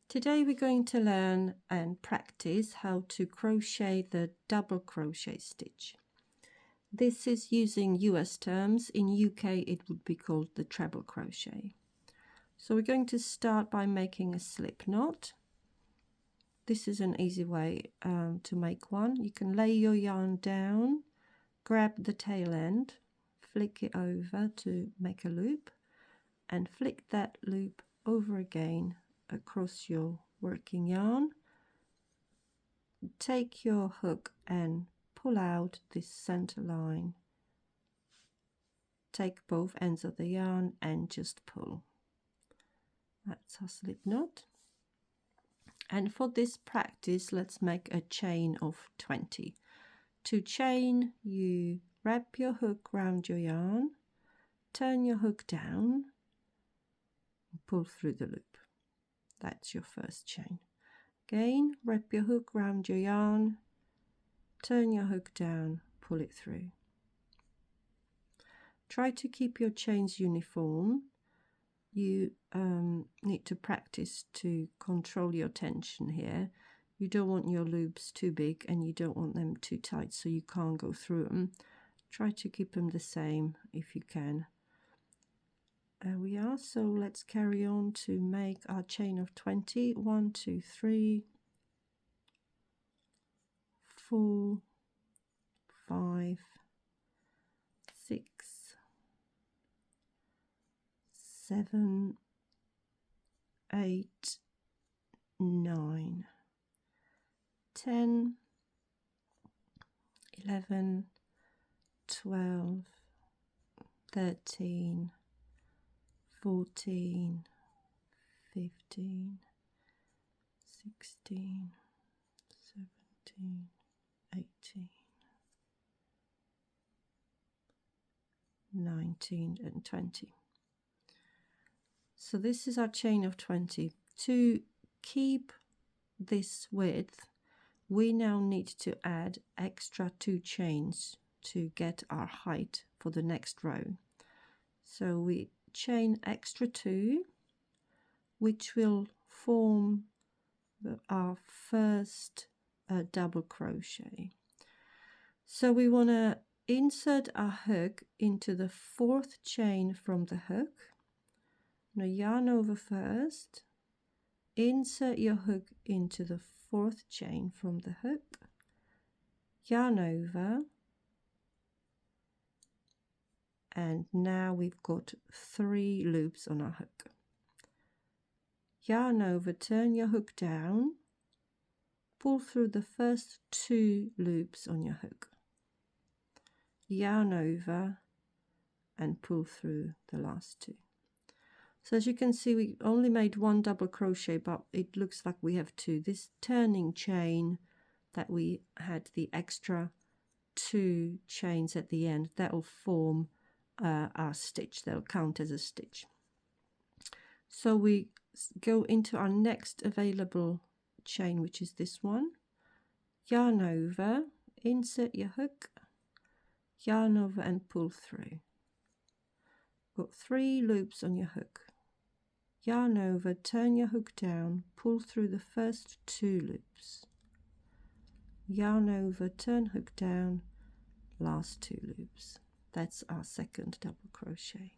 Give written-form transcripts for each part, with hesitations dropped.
Today we're going to learn and practice how to crochet the double crochet stitch. This is using US terms. In UK it would be called the treble crochet. So we're going to start by making a slip knot. This is an easy way to make one. You can lay your yarn down, grab the tail end, flick it over to make a loop, and flick that loop over again across your working yarn. Take your hook and pull out this center line. Take both ends of the yarn and just pull. That's our slip knot. And for this practice, let's make a chain of 20. To chain, you wrap your hook round your yarn, turn your hook down, and pull through the loop. That's your first chain. Again, wrap your hook round your yarn, turn your hook down, pull it through. Try to keep your chains uniform. You need to practice to control your tension here. You don't want your loops too big and you don't want them too tight so you can't go through them. Try to keep them the same if you can. There we are. So let's carry on to make our chain of 20. 1, 2, 3, 4, 5, 6, 7, 8, 9, 10, 11, 12, 13, 14, 15, 16, 17, 18, 19 and 20. So this is our chain of 20. To keep this width, we now need to add extra 2 chains to get our height for the next row. So we chain extra 2, which will form our first double crochet. So we want to insert our hook into the 4th chain from the hook. Now yarn over first, insert your hook into the 4th chain from the hook, yarn over, and now we've got 3 loops on our hook. Yarn over, turn your hook down, pull through the first 2 loops on your hook, yarn over and pull through the last 2. So as you can see, we only made 1 double crochet, but it looks like we have 2. This turning chain that we had the extra 2 chains at the end, that will form our stitch. They'll count as a stitch. So we go into our next available chain, which is this one. Yarn over, insert your hook, yarn over and pull through. Got 3 loops on your hook. Yarn over, turn your hook down, pull through the first 2 loops. Yarn over, turn hook down, last 2 loops. That's our second double crochet.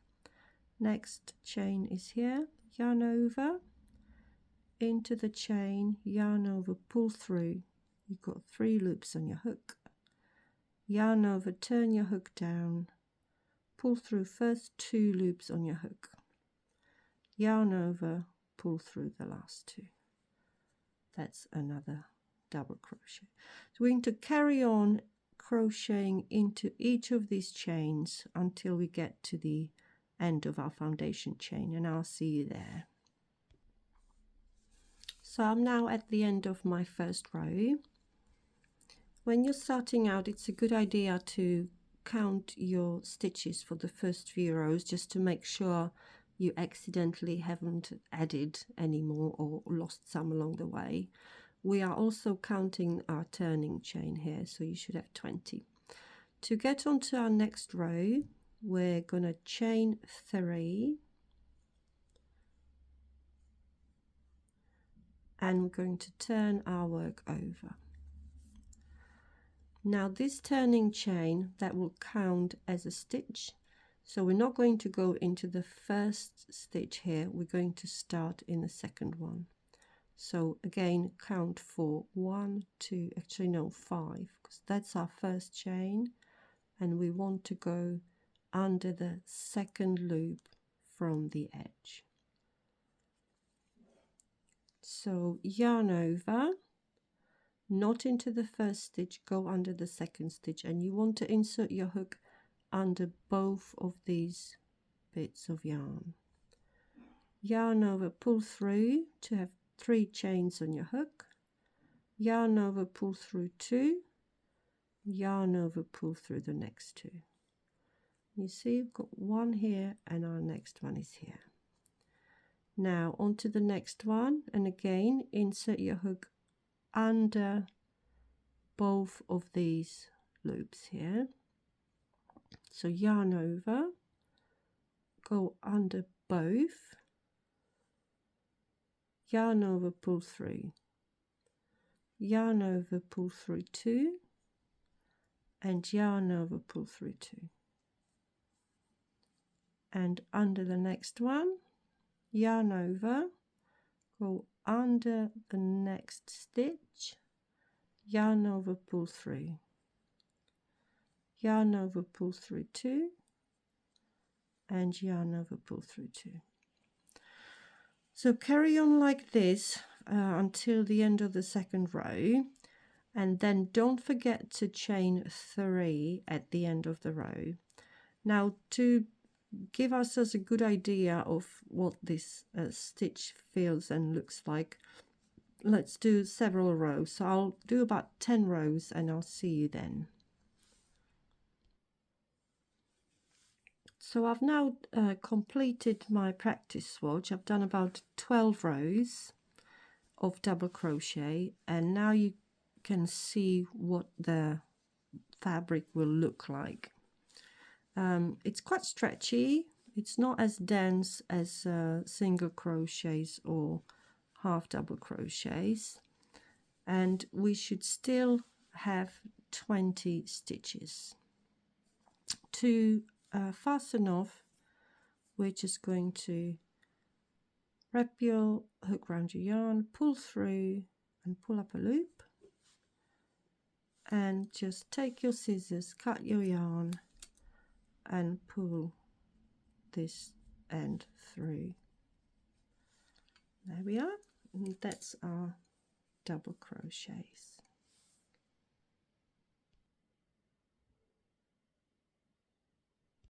Next chain is here. Yarn over, into the chain, yarn over, pull through. You've got 3 loops on your hook. Yarn over, turn your hook down, pull through first 2 loops on your hook. Yarn over, pull through the last 2. That's another double crochet. So we're going to carry on crocheting into each of these chains until we get to the end of our foundation chain, and I'll see you there. So I'm now at the end of my first row. When you're starting out, it's a good idea to count your stitches for the first few rows just to make sure you accidentally haven't added any more or lost some along the way. We are also counting our turning chain here, so you should have 20. To get onto our next row, we're going to chain 3, and we're going to turn our work over. Now this turning chain, that will count as a stitch, so we're not going to go into the first stitch here, we're going to start in the second one. So again, count for 1, 2, actually no, 5, because that's our first chain, and we want to go under the second loop from the edge. So yarn over, not into the first stitch, go under the second stitch, and you want to insert your hook under both of these bits of yarn. Yarn over, pull through to have 3 chains on your hook, yarn over, pull through 2, yarn over, pull through the next 2. You see we've got one here and our next one is here. Now onto the next one, and again insert your hook under both of these loops here. So yarn over, go under both, yarn over, pull through, yarn over, pull through 2, and yarn over, pull through 2. And under the next one, yarn over, go under the next stitch, yarn over, pull through, yarn over, pull through 2, and yarn over, pull through 2. So carry on like this until the end of the second row, and then don't forget to chain 3 at the end of the row. Now to give us a good idea of what this stitch feels and looks like, let's do several rows. So I'll do about 10 rows and I'll see you then. So I've now completed my practice swatch. I've done about 12 rows of double crochet, and now you can see what the fabric will look like. It's quite stretchy. It's not as dense as single crochets or half double crochets, and we should still have 20 stitches. To fasten off, we're just going to wrap your hook around your yarn, pull through and pull up a loop, and just take your scissors, cut your yarn and pull this end through. There we are, and that's our double crochets.